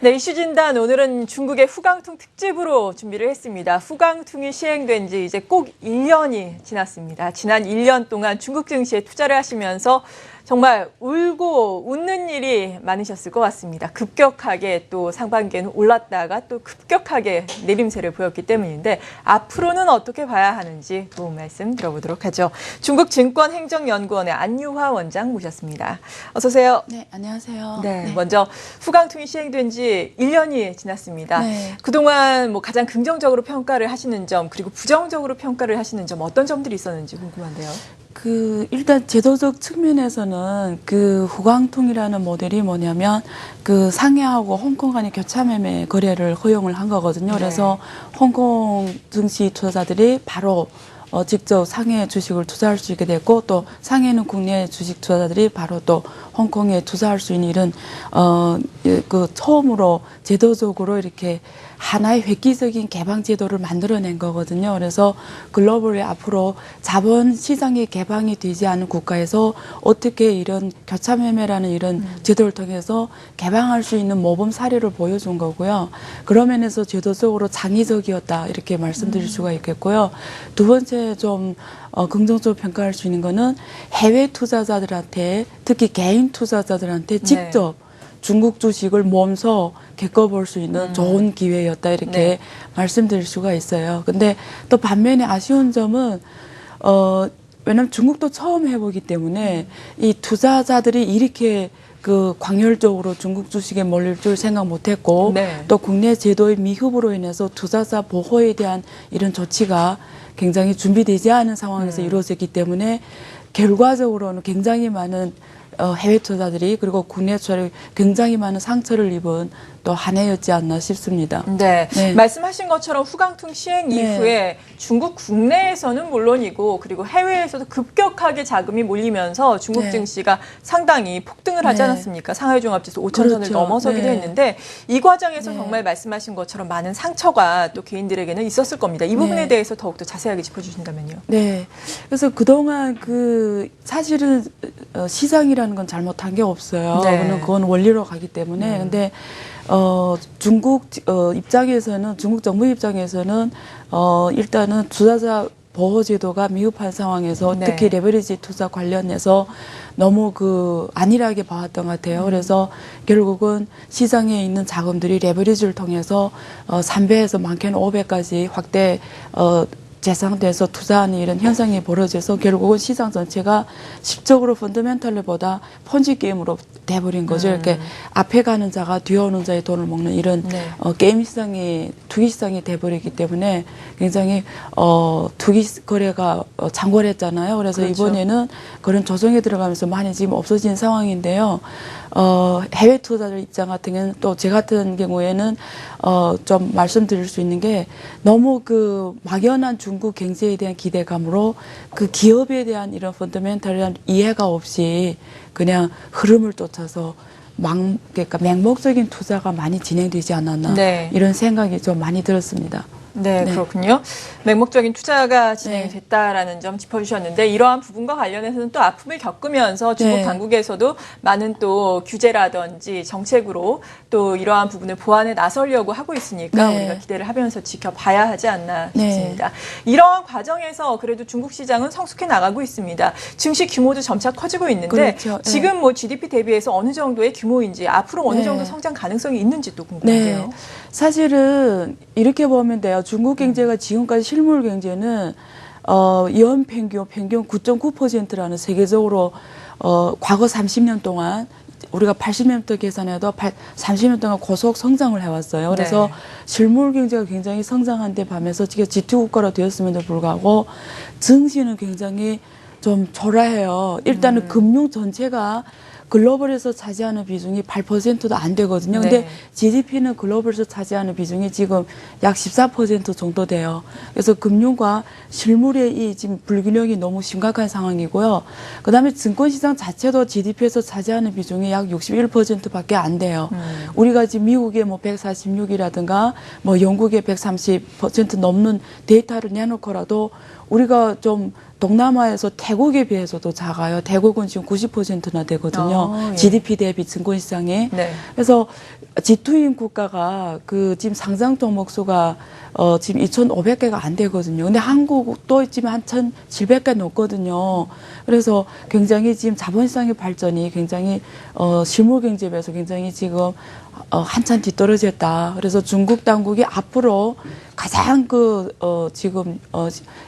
네, 이슈 진단 오늘은 중국의 후강통 특집으로 준비를 했습니다. 후강통이 시행된 지 이제 꼭 1년이 지났습니다. 지난 1년 동안 중국 증시에 투자를 하시면서 정말 울고 웃는 일이 많으셨을 것 같습니다. 급격하게 또 상반기에는 올랐다가 또 급격하게 내림세를 보였기 때문인데 앞으로는 어떻게 봐야 하는지 도움 말씀 들어보도록 하죠. 중국증권행정연구원의 안유화 원장 모셨습니다. 어서 오세요. 네, 안녕하세요. 네, 먼저 후강통이 시행된 지 1년이 지났습니다. 네. 그동안 뭐 가장 긍정적으로 평가를 하시는 점 그리고 부정적으로 평가를 하시는 점 어떤 점들이 있었는지 궁금한데요. 일단 제도적 측면에서는 후강통이라는 모델이 뭐냐면 상해하고 홍콩 간의 교차매매 거래를 허용을 한 거거든요. 네. 그래서 홍콩 증시 투자자들이 바로 직접 상해 주식을 투자할 수 있게 됐고 또 상해는 국내 주식 투자자들이 바로 또 홍콩에 투자할 수 있는 이런 처음으로 제도적으로 이렇게 하나의 획기적인 개방 제도를 만들어낸 거거든요. 그래서 글로벌에 앞으로 자본 시장이 개방이 되지 않은 국가에서 어떻게 이런 교차 매매라는 이런 제도를 통해서 개방할 수 있는 모범 사례를 보여준 거고요. 그런 면에서 제도적으로 창의적이었다 이렇게 말씀드릴 수가 있겠고요. 두 번째 좀 긍정적으로 평가할 수 있는 거는 해외 투자자들한테 특히 개인 투자자들한테 직접 중국 주식을 몸소 겪어볼 수 있는 좋은 기회였다 이렇게 말씀드릴 수가 있어요. 근데 또 반면에 아쉬운 점은 왜냐면 중국도 처음 해보기 때문에 이 투자자들이 이렇게 광열적으로 중국 주식에 몰릴 줄 생각 못했고 또 국내 제도의 미흡으로 인해서 투자자 보호에 대한 이런 조치가 굉장히 준비되지 않은 상황에서 이루어졌기 때문에 결과적으로는 굉장히 많은 해외 투자들이 그리고 국내 투자를 굉장히 많은 상처를 입은 또 한 해였지 않나 싶습니다. 네. 말씀하신 것처럼 후강통 시행 이후에 중국 국내에서는 물론이고 그리고 해외에서도 급격하게 자금이 몰리면서 중국 증시가 상당히 폭등을 하지 않았습니까? 상하이종합지수 5,000선을 넘어서기도 했는데 이 과정에서 정말 말씀하신 것처럼 많은 상처가 또 개인들에게는 있었을 겁니다. 이 부분에 대해서 더욱더 자세하게 짚어주신다면요. 네. 그래서 그동안 사실은 시장이라는 건 잘못한 게 없어요. 그건 원리로 가기 때문에. 근데 중국 입장에서는 중국 정부 입장에서는 일단은 투자자 보호 제도가 미흡한 상황에서 특히 레버리지 투자 관련해서 너무 안일하게 봐왔던 것 같아요. 그래서 결국은 시장에 있는 자금들이 레버리지를 통해서 3배에서 많게는 5배까지 확대 재상돼서 투자하는 이런 현상이 벌어져서 결국은 시장 전체가 실적으로 펀더멘털보다 폰지 게임으로 돼버린 거죠. 이렇게 앞에 가는 자가 뒤에 오는 자의 돈을 먹는 이런 게임 시장이 투기 시장이 돼버리기 때문에 굉장히 투기 거래가 창궐했잖아요. 그래서 이번에는 그런 조정에 들어가면서 많이 지금 없어진 상황인데요. 해외 투자자 입장 같은 경우는 또 제 같은 경우에는 좀 말씀드릴 수 있는 게 너무 막연한 중국 경제에 대한 기대감으로 기업에 대한 이런 펀더멘털한 이해가 없이 그냥 흐름을 쫓아서 그러니까 맹목적인 투자가 많이 진행되지 않았나 이런 생각이 좀 많이 들었습니다. 네, 그렇군요. 맹목적인 투자가 진행이 됐다라는 점 짚어주셨는데 이러한 부분과 관련해서는 또 아픔을 겪으면서 중국 당국에서도 많은 또 규제라든지 정책으로 또 이러한 부분을 보완해 나서려고 하고 있으니까 우리가 기대를 하면서 지켜봐야 하지 않나 싶습니다. 이러한 과정에서 그래도 중국 시장은 성숙해 나가고 있습니다. 증시 규모도 점차 커지고 있는데 지금 뭐 GDP 대비해서 어느 정도의 규모인지 앞으로 어느 정도 성장 가능성이 있는지 또 궁금한데요. 사실은 이렇게 보면 돼요. 중국 경제가 지금까지 실물 경제는 연 평균 9.9%라는 세계적으로 과거 30년 동안 우리가 80년부터 계산해도 30년 동안 고속 성장을 해왔어요. 그래서 실물 경제가 굉장히 성장한 데 반면서 지금 G2 국가로 되었음에도 불구하고 증시는 굉장히 좀 초라해요. 일단은 금융 전체가 글로벌에서 차지하는 비중이 8%도 안 되거든요. 근데 GDP는 글로벌에서 차지하는 비중이 지금 약 14% 정도 돼요. 그래서 금융과 실물의 이 지금 불균형이 너무 심각한 상황이고요. 그다음에 증권시장 자체도 GDP에서 차지하는 비중이 약 61%밖에 안 돼요. 우리가 지금 미국의 뭐 146이라든가 뭐 영국의 130% 넘는 데이터를 내놓고라도 우리가 좀 동남아에서 태국에 비해서도 작아요. 태국은 지금 90%나 되거든요. 예. GDP 대비 증권시장이. 네. 그래서 G2인 국가가 그 지금 상장 종목 수가 지금 2,500개가 안 되거든요. 근데 한국도 지금 한 1,700개 넘거든요. 그래서 굉장히 지금 자본시장의 발전이 굉장히 실물 경제에서 굉장히 지금 한참 뒤떨어졌다. 그래서 중국 당국이 앞으로 가장 지금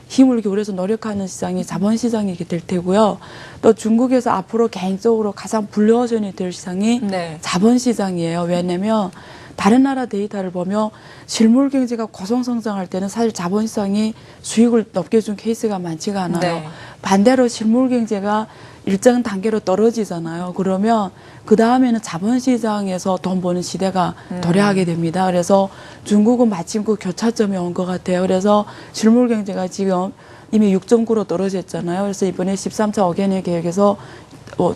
힘을 기울여서 노력하는 시장이 자본시장이 될 테고요. 또 중국에서 앞으로 개인적으로 가장 불려전이 될 시장이 네. 자본시장이에요. 왜냐면 다른 나라 데이터를 보면 실물 경제가 고성성장할 때는 사실 자본시장이 수익을 높게 준 케이스가 많지가 않아요. 네. 반대로 실물 경제가 일정 단계로 떨어지잖아요. 그러면 그 다음에는 자본시장에서 돈 버는 시대가 도래하게 됩니다. 그래서 중국은 마침 그 교차점이 온 것 같아요. 그래서 실물 경제가 지금 이미 6.9로 떨어졌잖아요. 그래서 이번에 13차 어게인 계획에서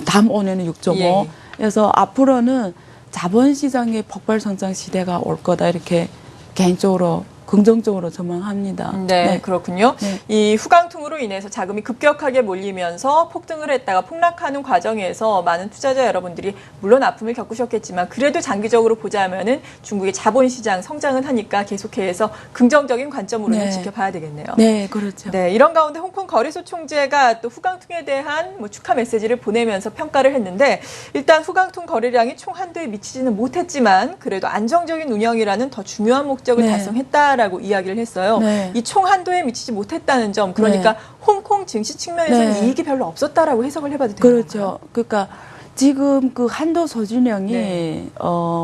다음 5년은 6.5. 예. 그래서 앞으로는 자본시장의 폭발 성장 시대가 올 거다 이렇게 개인적으로 긍정적으로 전망합니다. 네, 그렇군요. 네. 이 후강통으로 인해서 자금이 급격하게 몰리면서 폭등을 했다가 폭락하는 과정에서 많은 투자자 여러분들이 물론 아픔을 겪으셨겠지만 그래도 장기적으로 보자면은 중국의 자본시장 성장은 하니까 계속해서 긍정적인 관점으로는 네. 지켜봐야 되겠네요. 네, 그렇죠. 네, 이런 가운데 홍콩 거래소 총재가 또 후강통에 대한 축하 메시지를 보내면서 평가를 했는데 일단 후강통 거래량이 총 한도에 미치지는 못했지만 그래도 안정적인 운영이라는 더 중요한 목적을 네. 달성했다라고 이야기를 했어요. 네. 이 총 한도에 미치지 못했다는 점, 그러니까 네. 홍콩 증시 측면에서는 네. 이익이 별로 없었다라고 해석을 해봐도 되나요? 그렇죠. 그러니까 지금 그 한도 소진량이 네.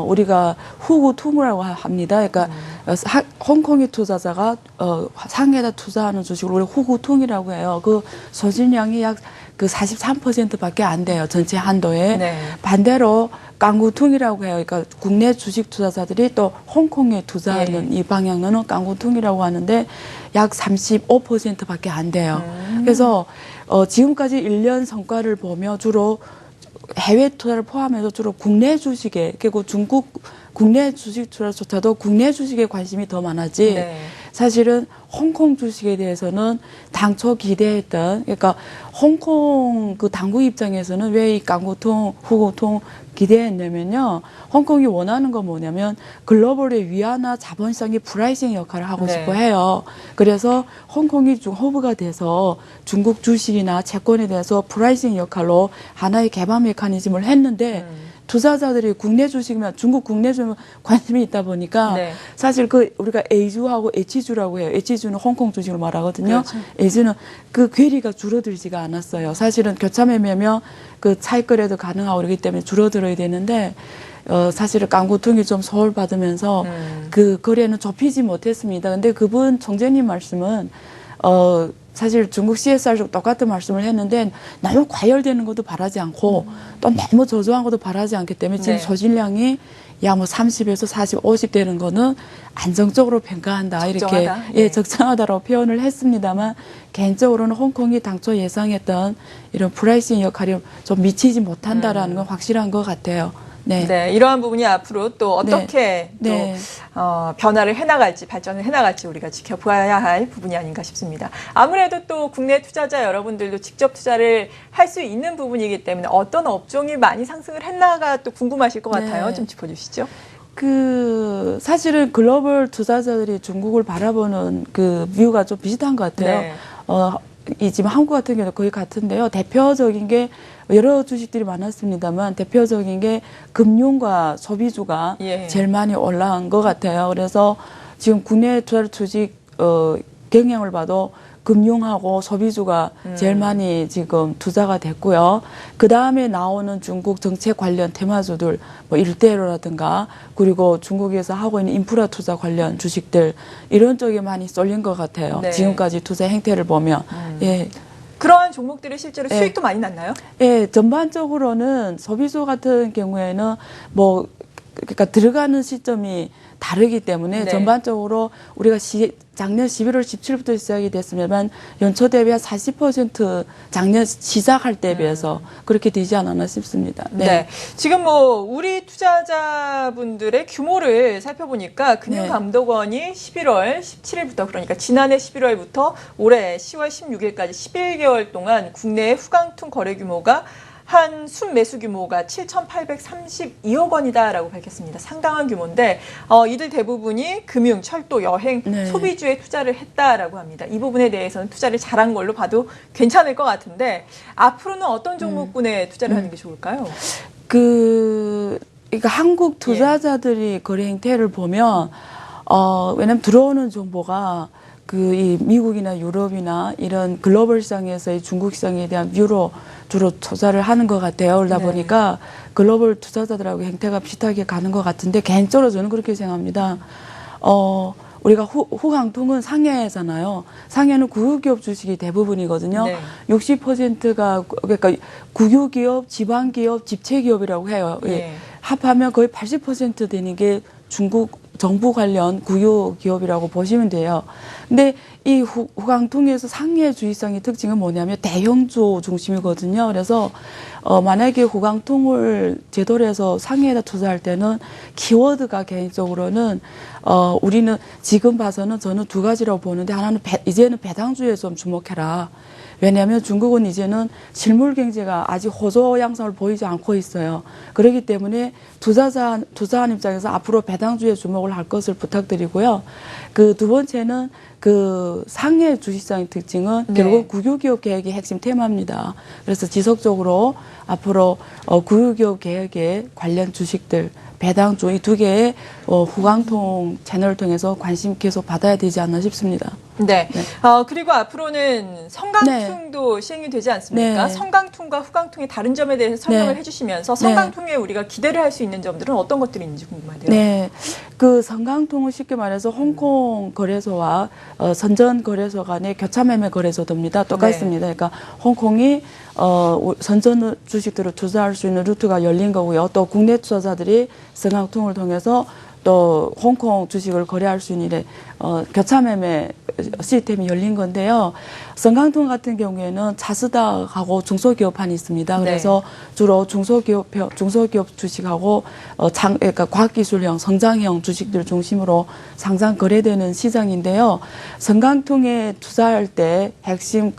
우리가 후구 투무라고 합니다. 그러니까 홍콩의 투자자가 상해에다 투자하는 주식을 우리 후구통이라고 해요. 그 소진량이 약 그 43%밖에 안 돼요. 전체 한도에. 네. 반대로 깡구통이라고 해요. 그러니까 국내 주식 투자자들이 또 홍콩에 투자하는 이 방향은 깡구통이라고 하는데 약 35%밖에 안 돼요. 그래서 지금까지 1년 성과를 보며 주로 해외 투자를 포함해서 주로 국내 주식에, 그리고 중국 국내 주식 투자조차도 국내 주식에 관심이 더 많았지. 네. 사실은 홍콩 주식에 대해서는 당초 기대했던, 그러니까 홍콩 그 당국 입장에서는 왜 이 깡구통, 후구통 기대했냐면요. 홍콩이 원하는 건 뭐냐면 글로벌의 위안화 자본시장의 프라이싱 역할을 하고 네. 싶어 해요. 그래서 홍콩이 허브가 돼서 중국 주식이나 채권에 대해서 프라이싱 역할로 하나의 개방 메커니즘을 했는데 투자자들이 국내 주식이면 중국 국내 주식에 관심이 있다 보니까 네. 사실 그 우리가 A주하고 H주라고 해요. H주는 홍콩 주식을 말하거든요. 그렇죠. H주는 그 괴리가 줄어들지가 않았어요. 사실은 교차매매면 그 차익거래도 가능하고 그러기 때문에 줄어들어야 되는데 사실은 깡구통이 좀 소홀받으면서 그 거래는 좁히지 못했습니다. 근데 그분 총재님 말씀은 사실 중국 CSR도 똑같은 말씀을 했는데 너무 과열되는 것도 바라지 않고 또 너무 저조한 것도 바라지 않기 때문에 지금 네. 소진량이 약 뭐 30에서 40, 50 되는 거는 안정적으로 평가한다. 이렇게 적정하다. 예, 예. 적정하다라고 표현을 했습니다만 개인적으로는 홍콩이 당초 예상했던 이런 프라이싱 역할이 좀 미치지 못한다라는 건 확실한 것 같아요. 네. 네, 이러한 부분이 앞으로 또 어떻게 네. 또 변화를 해나갈지, 발전을 해나갈지 우리가 지켜봐야 할 부분이 아닌가 싶습니다. 아무래도 또 국내 투자자 여러분들도 직접 투자를 할 수 있는 부분이기 때문에 어떤 업종이 많이 상승을 했나가 또 궁금하실 것 같아요. 네. 좀 짚어주시죠. 그 사실은 글로벌 투자자들이 중국을 바라보는 그 뷰가 좀 비슷한 것 같아요. 네. 이 지금 한국 같은 경우는 거의 같은데요. 대표적인 게 여러 주식들이 많았습니다만 대표적인 게 금융과 소비주가 예. 제일 많이 올라간 것 같아요. 그래서 지금 국내 투자 주식 경향을 봐도 금융하고 소비주가 제일 많이 지금 투자가 됐고요. 그 다음에 나오는 중국 정책 관련 테마주들, 뭐 일대로라든가 그리고 중국에서 하고 있는 인프라 투자 관련 주식들 이런 쪽에 많이 쏠린 것 같아요. 네. 지금까지 투자 행태를 보면. 예. 그러한 종목들이 실제로 네. 수익도 많이 났나요? 예, 전반적으로는 소비주 같은 경우에는 뭐 그러니까 들어가는 시점이 다르기 때문에 네. 전반적으로 우리가 작년 11월 17일부터 시작이 됐으면 연초 대비 한 40% 작년 시작할 때에 비해서 그렇게 되지 않았나 싶습니다. 네. 지금 뭐 우리 투자자분들의 규모를 살펴보니까 금융감독원이 11월 17일부터 그러니까 지난해 11월부터 올해 10월 16일까지 11개월 동안 국내의 후강통 거래 규모가 한 순매수 규모가 7,832억 원이다라고 밝혔습니다. 상당한 규모인데 이들 대부분이 금융, 철도, 여행, 네. 소비주에 투자를 했다라고 합니다. 이 부분에 대해서는 투자를 잘한 걸로 봐도 괜찮을 것 같은데 앞으로는 어떤 종목군에 투자를 하는 게 좋을까요? 그러니까 한국 투자자들이 거래 행태를 보면 왜냐면 들어오는 정보가 이 미국이나 유럽이나 이런 글로벌 시장에서의 중국 시장에 대한 뷰로 주로 투자를 하는 것 같아요. 그러다 보니까 글로벌 투자자들하고 행태가 비슷하게 가는 것 같은데 개인적으로 저는 그렇게 생각합니다. 우리가 후강통은 상해잖아요. 상해는 국유기업 주식이 대부분이거든요. 네. 60%가 그러니까 국유기업, 지방기업, 집체기업이라고 해요. 네. 합하면 거의 80% 되는 게 중국 정부 관련 국유 기업이라고 보시면 돼요. 근데 이 후강통에서 상해 주의성의 특징은 뭐냐면 대형주 중심이거든요. 그래서 만약에 후강통을 제도로 해서 상해에다 투자할 때는 키워드가 개인적으로는 우리는 지금 봐서는 저는 두 가지라고 보는데 하나는 이제는 배당주에 좀 주목해라. 왜냐하면 중국은 이제는 실물 경제가 아직 호조 양상을 보이지 않고 있어요. 그렇기 때문에 투자한 입장에서 앞으로 배당주에 주목을 할 것을 부탁드리고요. 그 두 번째는 그 상해 주식시장의 특징은 결국 국유기업 개혁이 핵심 테마입니다. 그래서 지속적으로 앞으로 국유기업 개혁에 관련 주식들 배당주 이 두 개의 후강통 채널을 통해서 관심 계속 받아야 되지 않나 싶습니다. 네. 그리고 앞으로는 성강통도 시행이 되지 않습니까? 네. 성강통과 후강통의 다른 점에 대해서 설명을 해주시면서 성강통에 우리가 기대를 할 수 있는 점들은 어떤 것들이 있는지 궁금한데요. 네. 그 성강통은 쉽게 말해서 홍콩 거래소와 선전 거래소 간의 교차매매 거래소입니다. 똑같습니다. 그러니까 홍콩이 선전 주식들을 투자할 수 있는 루트가 열린 거고요. 또 국내 투자자들이 성강통을 통해서 또 홍콩 주식을 거래할 수 있는 교차매매 시스템이 열린 건데요. 성강통 같은 경우에는 자스닥하고 중소기업판이 있습니다. 그래서 주로 중소기업 주식하고 그러니까 과학기술형, 성장형 주식들 중심으로 상장 거래되는 시장인데요. 성강통에 투자할 때 핵심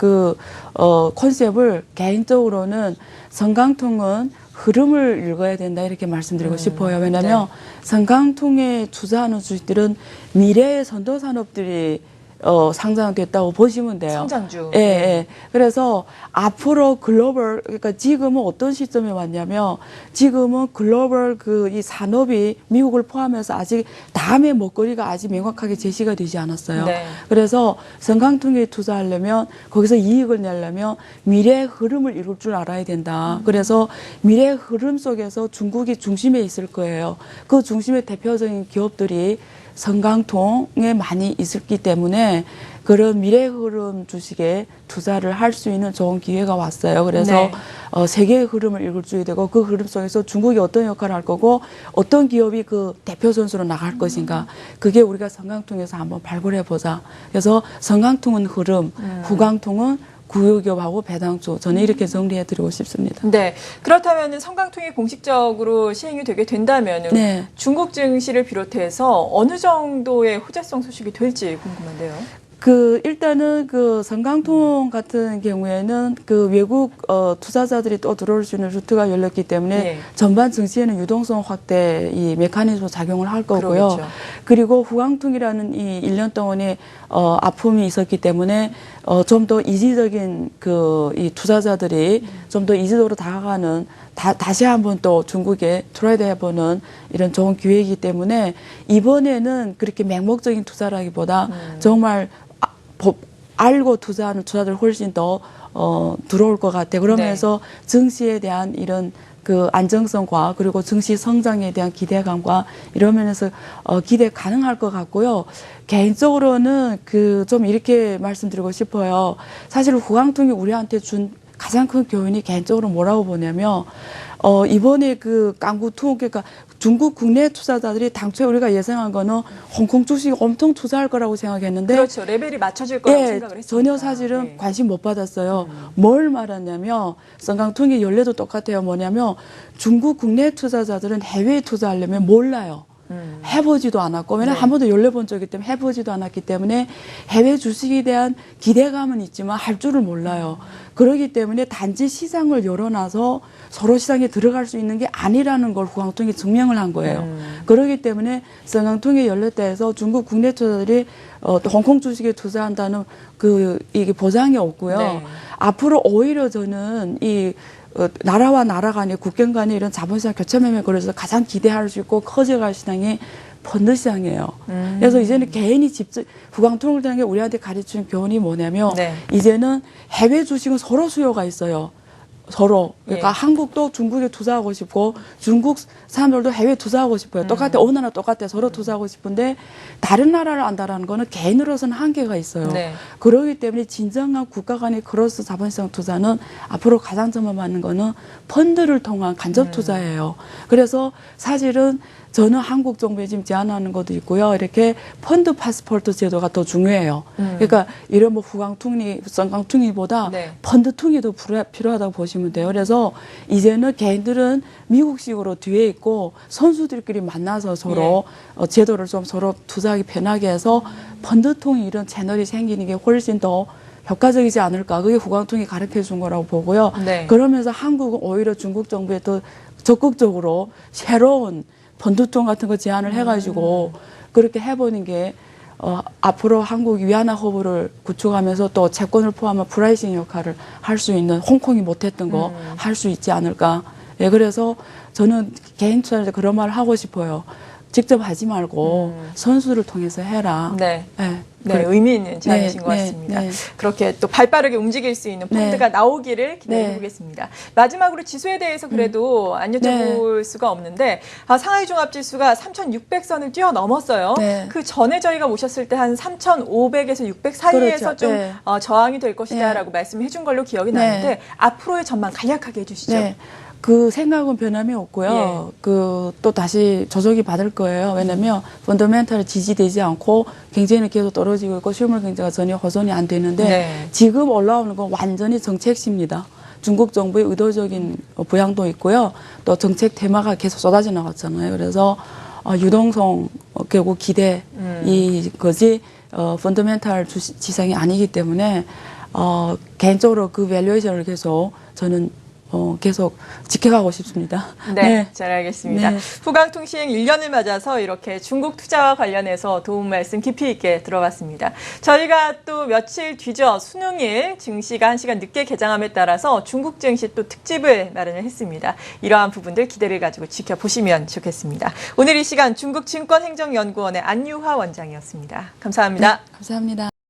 컨셉을 개인적으로는 성강통은 흐름을 읽어야 된다 이렇게 말씀드리고 싶어요. 왜냐하면 성강통에 투자하는 주식들은 미래의 선도 산업들이 상장됐다고 보시면 돼요. 성장주. 예, 예. 그래서 앞으로 글로벌, 그러니까 지금은 어떤 시점에 왔냐면 지금은 글로벌 이 산업이 미국을 포함해서 아직 다음의 먹거리가 아직 명확하게 제시가 되지 않았어요. 그래서 성강통에 투자하려면 거기서 이익을 내려면 미래의 흐름을 이룰 줄 알아야 된다. 그래서 미래의 흐름 속에서 중국이 중심에 있을 거예요. 그 중심의 대표적인 기업들이 성강통에 많이 있었기 때문에 그런 미래 흐름 주식에 투자를 할 수 있는 좋은 기회가 왔어요. 그래서 세계의 흐름을 읽을 수 있게 되고 그 흐름 속에서 중국이 어떤 역할을 할 거고 어떤 기업이 그 대표 선수로 나갈 것인가. 그게 우리가 성강통에서 한번 발굴해 보자. 그래서 성강통은 흐름, 후강통은 국유기업하고 배당주 저는 이렇게 정리해드리고 싶습니다. 네, 그렇다면 성강통이 공식적으로 시행이 되게 된다면 중국 증시를 비롯해서 어느 정도의 호재성 소식이 될지 궁금한데요. 일단은 성강통 같은 경우에는 외국 투자자들이 또 들어올 수 있는 루트가 열렸기 때문에 전반 증시에는 유동성 확대 이 메커니즘으로 작용을 할 거고요. 그러겠죠. 그리고 후강통이라는 이 1년 동안의 아픔이 있었기 때문에 좀 더 이지적인 이 투자자들이 좀 더 이지도로 다가가는 다시 한번 또 중국에 트레이드 해보는 이런 좋은 기회이기 때문에 이번에는 그렇게 맹목적인 투자라기보다 정말 알고 투자하는 투자들 훨씬 더 들어올 것 같아요. 그러면서 증시에 대한 이런 안정성과 그리고 증시 성장에 대한 기대감과 이런 면에서 기대 가능할 것 같고요. 개인적으로는 좀 이렇게 말씀드리고 싶어요. 사실 후강통이 우리한테 준 가장 큰 교훈이 개인적으로 뭐라고 보냐면 이번에 깡구통 그러니까 중국 국내 투자자들이 당초에 우리가 예상한 거는 홍콩 주식 엄청 투자할 거라고 생각했는데 그렇죠. 레벨이 맞춰질 거라고 생각을 했습니다. 전혀 사실은 네. 관심 못 받았어요. 뭘 말하냐면 성강통의 연례도 똑같아요. 뭐냐면 중국 국내 투자자들은 해외에 투자하려면 몰라요. 해보지도 않았고, 왜냐면 네. 한 번도 연례본 적이기 때문에 해보지도 않았기 때문에 해외 주식에 대한 기대감은 있지만 할 줄을 몰라요. 그렇기 때문에 단지 시장을 열어놔서 서로 시장에 들어갈 수 있는 게 아니라는 걸 후광통이 증명을 한 거예요. 그렇기 때문에 성강통의 연례 때에서 중국 국내 투자자들이 또 홍콩 주식에 투자한다는 이게 보장이 없고요. 네. 앞으로 오히려 저는 나라와 나라 간의 국경 간의 이런 자본시장 교차매매 거래에서 가장 기대할 수 있고 커져갈 시장이 펀드 시장이에요. 그래서 이제는 개인이 직접 후광통을 통해 우리한테 가르치는 교훈이 뭐냐면 네. 이제는 해외 주식은 서로 수요가 있어요. 서로. 그러니까 예. 한국도 중국에 투자하고 싶고 중국 사람들도 해외에 투자하고 싶어요. 똑같아. 어느 나라 똑같아. 서로 투자하고 싶은데 다른 나라를 안다라는 거는 개인으로서는 한계가 있어요. 네. 그렇기 때문에 진정한 국가 간의 크로스 자본시장 투자는 앞으로 가장 점화받는 거는 펀드를 통한 간접 투자예요. 그래서 사실은 저는 한국 정부에 지금 제안하는 것도 있고요. 이렇게 펀드 파스포트 제도가 더 중요해요. 그러니까 이런 뭐 후광퉁리, 성강퉁리보다 네. 펀드퉁이 더 필요하다고 보시면 돼요. 그래서 이제는 개인들은 미국식으로 뒤에 있고 선수들끼리 만나서 서로 제도를 좀 서로 투자하기 편하게 해서 펀드통이 이런 채널이 생기는 게 훨씬 더 효과적이지 않을까. 그게 후광통이 가르쳐 준 거라고 보고요. 네. 그러면서 한국은 오히려 중국 정부에 더 적극적으로 새로운 펀드통 같은 거 제안을 해가지고 그렇게 해보는 게 앞으로 한국 위안화 허브를 구축하면서 또 채권을 포함한 프라이싱 역할을 할 수 있는 홍콩이 못했던 거 할 수 있지 않을까. 예, 그래서 저는 개인 투자자 그런 말을 하고 싶어요. 직접 하지 말고 선수를 통해서 해라. 네. 예. 네, 의미 있는 제안이신 네, 것 네, 같습니다. 네. 그렇게 또 발빠르게 움직일 수 있는 펀드가 나오기를 기대해 보겠습니다. 마지막으로 지수에 대해서 그래도 안 여쭤볼 수가 없는데 상하이 종합지수가 3,600선을 뛰어넘었어요. 네. 그 전에 저희가 모셨을 때 한 3,500에서 600 사이에서 그렇죠. 좀 네. 저항이 될 것이다라고 말씀해 준 걸로 기억이 네. 나는데 앞으로의 전망 간략하게 해주시죠. 네. 그 생각은 변함이 없고요. 또 다시 조정이 받을 거예요. 왜냐면 펀더멘탈이 지지되지 않고 경제는 계속 떨어지고 있고 실물 경제가 전혀 호전이 안 되는데 네. 지금 올라오는 건 완전히 정책시입니다. 중국 정부의 의도적인 부양도 있고요. 또 정책 테마가 계속 쏟아져 나갔잖아요. 그래서 유동성 결국 기대 이거지 펀더멘탈 지상이 아니기 때문에 개인적으로 그 밸류에이션을 계속 저는 계속 지켜가고 싶습니다. 네, 잘 알겠습니다. 네. 후광통신 1년을 맞아서 이렇게 중국 투자와 관련해서 도움 말씀 깊이 있게 들어봤습니다. 저희가 또 며칠 뒤져 수능일 증시가 1시간 늦게 개장함에 따라서 중국 증시 또 특집을 마련을 했습니다. 이러한 부분들 기대를 가지고 지켜보시면 좋겠습니다. 오늘 이 시간 중국증권행정연구원의 안유화 원장이었습니다. 감사합니다. 네, 감사합니다.